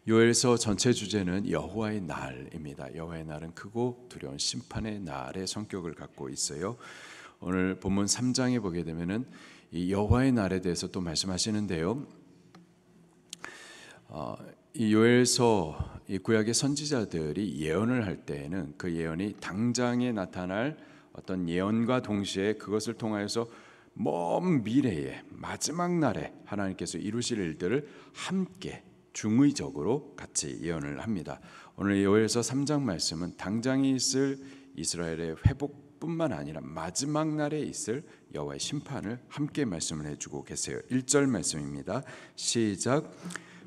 요엘서 전체 주제는 여호와의 날입니다. 여호와의 날은 크고 두려운 심판의 날의 성격을 갖고 있어요. 오늘 본문 3장에 보게 되면은 이 여호와의 날에 대해서 또 말씀하시는데요. 이 요엘서 이 구약의 선지자들이 예언을 할 때에는 그 예언이 당장에 나타날 어떤 예언과 동시에 그것을 통하여서 먼 미래에 마지막 날에 하나님께서 이루실 일들을 함께 중의적으로 같이 예언을 합니다. 오늘 요엘서 3장 말씀은 당장에 있을 이스라엘의 회복뿐만 아니라 마지막 날에 있을 여호와의 심판을 함께 말씀을 해주고 계세요. 1절 말씀입니다. 시작.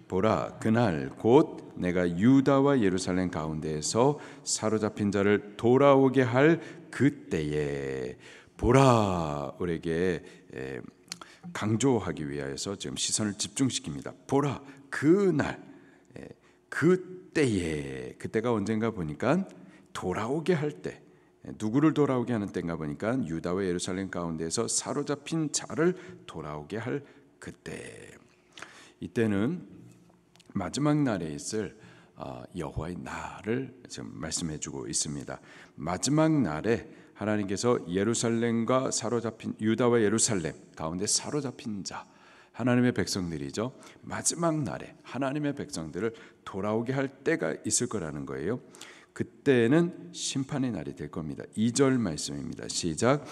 보라, 그날 곧 내가 유다와 예루살렘 가운데에서 사로잡힌 자를 돌아오게 할 그때에. 보라, 우리에게 강조하기 위하여서 지금 시선을 집중시킵니다. 보라, 그날, 그때에. 그때가 언젠가 보니까 돌아오게 할 때. 누구를 돌아오게 하는 때인가 보니까 유다와 예루살렘 가운데에서 사로잡힌 자를 돌아오게 할 그때. 이때는 마지막 날에 있을 여호와의 날을 지금 말씀해주고 있습니다. 마지막 날에 하나님께서 예루살렘과 사로잡힌 유다와 예루살렘 가운데 사로잡힌 자, 하나님의 백성들이죠. 마지막 날에 하나님의 백성들을 돌아오게 할 때가 있을 거라는 거예요. 그때는 심판의 날이 될 겁니다. 2절 말씀입니다. 시작.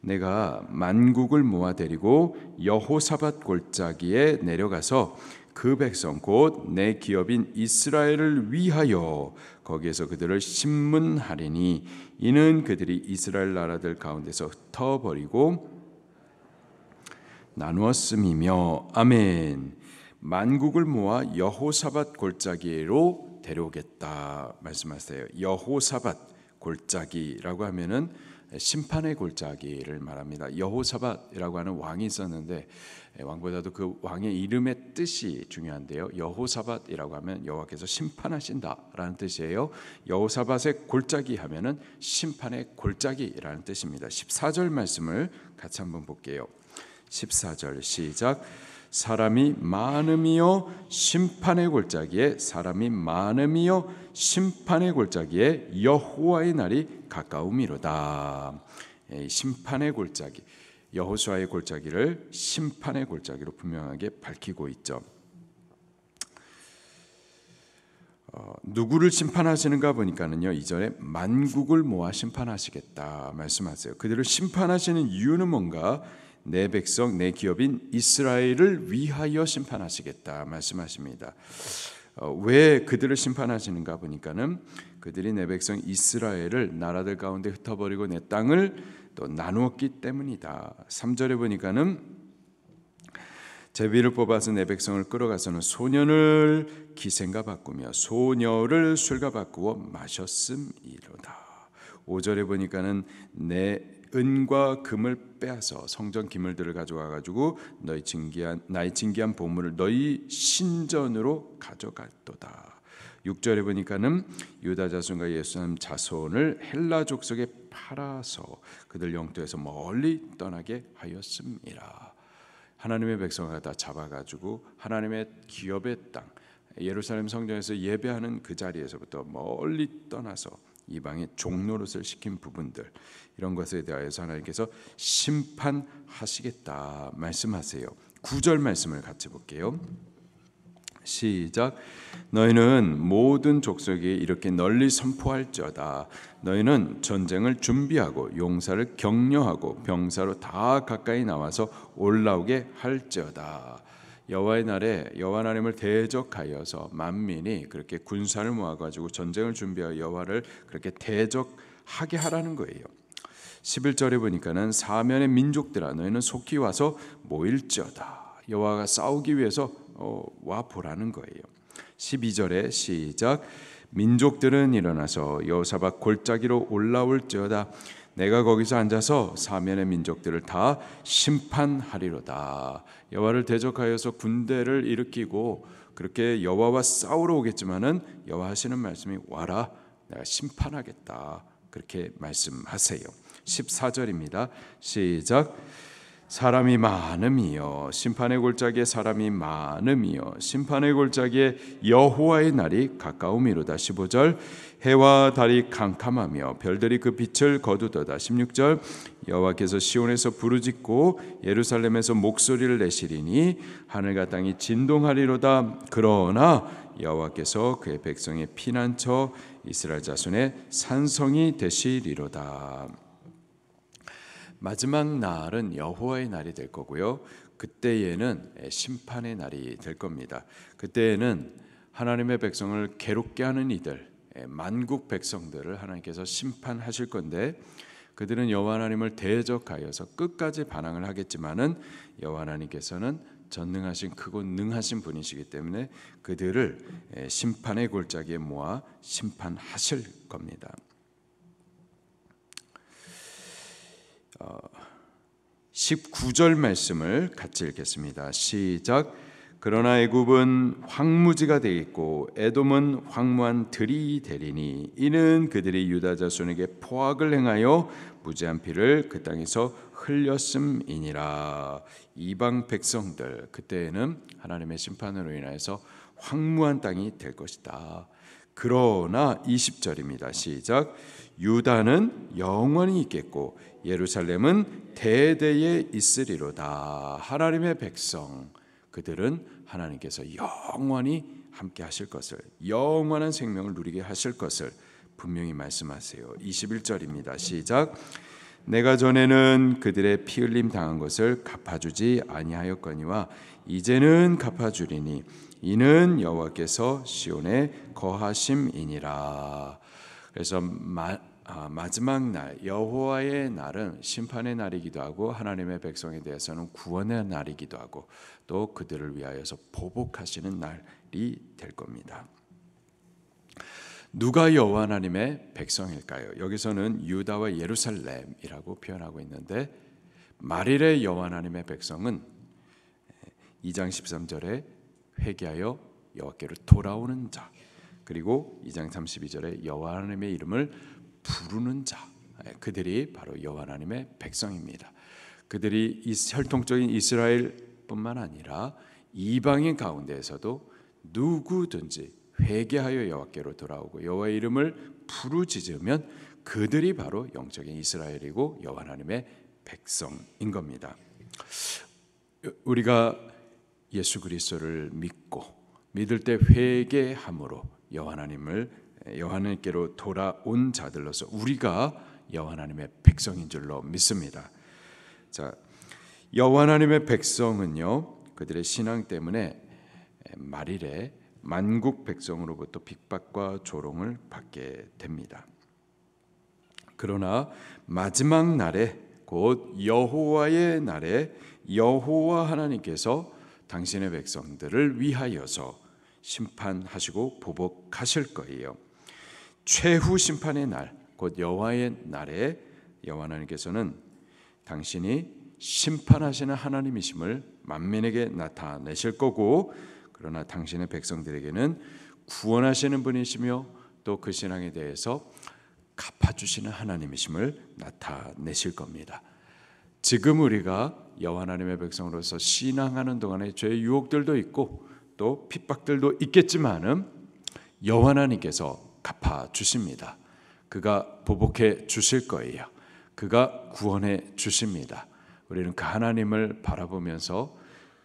내가 만국을 모아 데리고 여호사밧 골짜기에 내려가서 그 백성 곧 내 기업인 이스라엘을 위하여 거기에서 그들을 심문하리니 이는 그들이 이스라엘 나라들 가운데서 흩어버리고 나누었음이며. 아멘. 만국을 모아 여호사밧 골짜기로 데려오겠다 말씀하세요. 여호사밧 골짜기라고 하면은 심판의 골짜기를 말합니다. 여호사밧이라고 하는 왕이 있었는데 왕보다도 그 왕의 이름의 뜻이 중요한데요. 여호사밧이라고 하면 여호와께서 심판하신다라는 뜻이에요. 여호사밧의 골짜기 하면은 심판의 골짜기라는 뜻입니다. 14절 말씀을 같이 한번 볼게요. 14절 시작. 사람이 많음이여 심판의 골짜기에, 사람이 많음이여 심판의 골짜기에 여호와의 날이 가까움이로다. 심판의 골짜기, 여호수아의 골짜기를 심판의 골짜기로 분명하게 밝히고 있죠. 누구를 심판하시는가 보니까는요, 이전에 만국을 모아 심판하시겠다 말씀하세요. 그들을 심판하시는 이유는 뭔가? 내 백성, 내 기업인 이스라엘을 위하여 심판하시겠다 말씀하십니다. 왜 그들을 심판하시는가 보니까는 그들이 내 백성 이스라엘을 나라들 가운데 흩어버리고 내 땅을 또 나누었기 때문이다. 3절에 보니까는 제비를 뽑아서 내 백성을 끌어가서는 소년을 기생과 바꾸며 소녀를 술과 바꾸어 마셨음이로다. 5절에 보니까는 내 은과 금을 빼앗아 성전 기물들을 가져와 가지고 나의 진귀한 보물을 너희 신전으로 가져갔도다. 6절에 보니까는 유다 자손과 예루살렘 자손을 헬라 족속에 팔아서 그들 영토에서 멀리 떠나게 하였음이라. 하나님의 백성을 다 잡아가지고 하나님의 기업의 땅 예루살렘 성전에서 예배하는 그 자리에서부터 멀리 떠나서 이방의 종노릇을 시킨 부분들, 이런 것에 대하여서 하나님께서 심판하시겠다 말씀하세요. 9절 말씀을 같이 볼게요. 시작. 너희는 모든 족속에 이렇게 널리 선포할지어다. 너희는 전쟁을 준비하고 용사를 격려하고 병사로 다 가까이 나와서 올라오게 할지어다. 여호와의 날에 여호와 하나님을 대적하여서 만민이 그렇게 군사를 모아가지고 전쟁을 준비하여 여호와를 그렇게 대적하게 하라는 거예요. 11절에 보니까는 사면의 민족들아 너희는 속히 와서 모일지어다. 여호와가 싸우기 위해서 와 보라는 거예요. 12절에 시작. 민족들은 일어나서 여호사밧 골짜기로 올라올지어다. 내가 거기서 앉아서 사면의 민족들을 다 심판하리로다. 여호와를 대적하여서 군대를 일으키고 그렇게 여호와와 싸우러 오겠지만은 여호와 하시는 말씀이 와라, 내가 심판하겠다, 그렇게 말씀하세요. 14절입니다. 시작. 사람이 많음이여 심판의 골짜기에 사람이 많음이여 심판의 골짜기에 여호와의 날이 가까움이로다. 15절 해와 달이 캄캄하며 별들이 그 빛을 거두도다. 16절 여호와께서 시온에서 부르짖고 예루살렘에서 목소리를 내시리니 하늘과 땅이 진동하리로다. 그러나 여호와께서 그의 백성의 피난처 이스라엘 자손의 산성이 되시리로다. 마지막 날은 여호와의 날이 될 거고요. 그때에는 심판의 날이 될 겁니다. 그때에는 하나님의 백성을 괴롭게 하는 이들, 만국 백성들을 하나님께서 심판하실 건데 그들은 여호와 하나님을 대적하여서 끝까지 반항을 하겠지만은 여호와 하나님께서는 전능하신 크고 능하신 분이시기 때문에 그들을 심판의 골짜기에 모아 심판하실 겁니다. 19절 말씀을 같이 읽겠습니다. 시작. 그러나 애굽은 황무지가 되겠고 에돔은 황무한 들이 되리니 이는 그들이 유다 자손에게 포악을 행하여 무죄한 피를 그 땅에서 흘렸음이니라. 이방 백성들 그때에는 하나님의 심판으로 인하여서 황무한 땅이 될 것이다. 그러나 20절입니다. 시작. 유다는 영원히 있겠고 예루살렘은 대대에 있으리로다. 하나님의 백성 그들은 하나님께서 영원히 함께 하실 것을, 영원한 생명을 누리게 하실 것을 분명히 말씀하세요. 21절입니다. 시작. 내가 전에는 그들의 피 흘림 당한 것을 갚아주지 아니하였거니와 이제는 갚아주리니 이는 여호와께서 시온에 거하심이니라. 그래서 마지막 날 여호와의 날은 심판의 날이기도 하고 하나님의 백성에 대해서는 구원의 날이기도 하고 또 그들을 위하여서 보복하시는 날이 될 겁니다. 누가 여호와 하나님의 백성일까요? 여기서는 유다와 예루살렘이라고 표현하고 있는데 말일의 여호와 하나님의 백성은 2장 13절에 회개하여 여호와께로 돌아오는 자, 그리고 2장 32절에 여호와 하나님의 이름을 부르는 자, 그들이 바로 여호와 하나님의 백성입니다. 그들이 혈통적인 이스라엘뿐만 아니라 이방인 가운데에서도 누구든지 회개하여 여호와께로 돌아오고 여호와의 이름을 부르짖으면 그들이 바로 영적인 이스라엘이고 여호와 하나님의 백성인 겁니다. 우리가 예수 그리스도를 믿을 때 회개함으로 여호와 하나님께로 돌아온 자들로서 우리가 여호와 하나님의 백성인 줄로 믿습니다. 자, 여호와 하나님의 백성은요, 그들의 신앙 때문에 말일에 만국 백성으로부터 핍박과 조롱을 받게 됩니다. 그러나 마지막 날에 곧 여호와의 날에 여호와 하나님께서 당신의 백성들을 위하여서 심판하시고 보복하실 거예요. 최후 심판의 날, 곧 여호와의 날에 여호와 하나님께서는 당신이 심판하시는 하나님이심을 만민에게 나타내실 거고, 그러나 당신의 백성들에게는 구원하시는 분이시며 또 그 신앙에 대해서 갚아주시는 하나님이심을 나타내실 겁니다. 지금 우리가 여호와 하나님의 백성으로서 신앙하는 동안에 죄의 유혹들도 있고 또 핍박들도 있겠지만은 여호와 하나님께서 갚아주십니다. 그가 보복해 주실 거예요. 그가 구원해 주십니다. 우리는 그 하나님을 바라보면서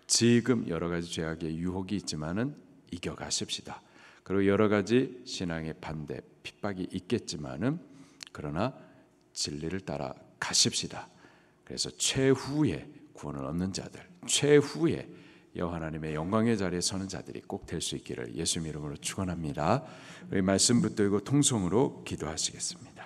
지금 여러 가지 죄악의 유혹이 있지만은 이겨가십시다. 그리고 여러 가지 신앙의 반대, 핍박이 있겠지만은 그러나 진리를 따라 가십시다. 그래서 최후의 구원을 얻는 자들, 최후의 여호와 하나님의 영광의 자리에 서는 자들이 꼭 될 수 있기를 예수 이름으로 축원합니다. 우리 말씀 붙들고 통성으로 기도하시겠습니다.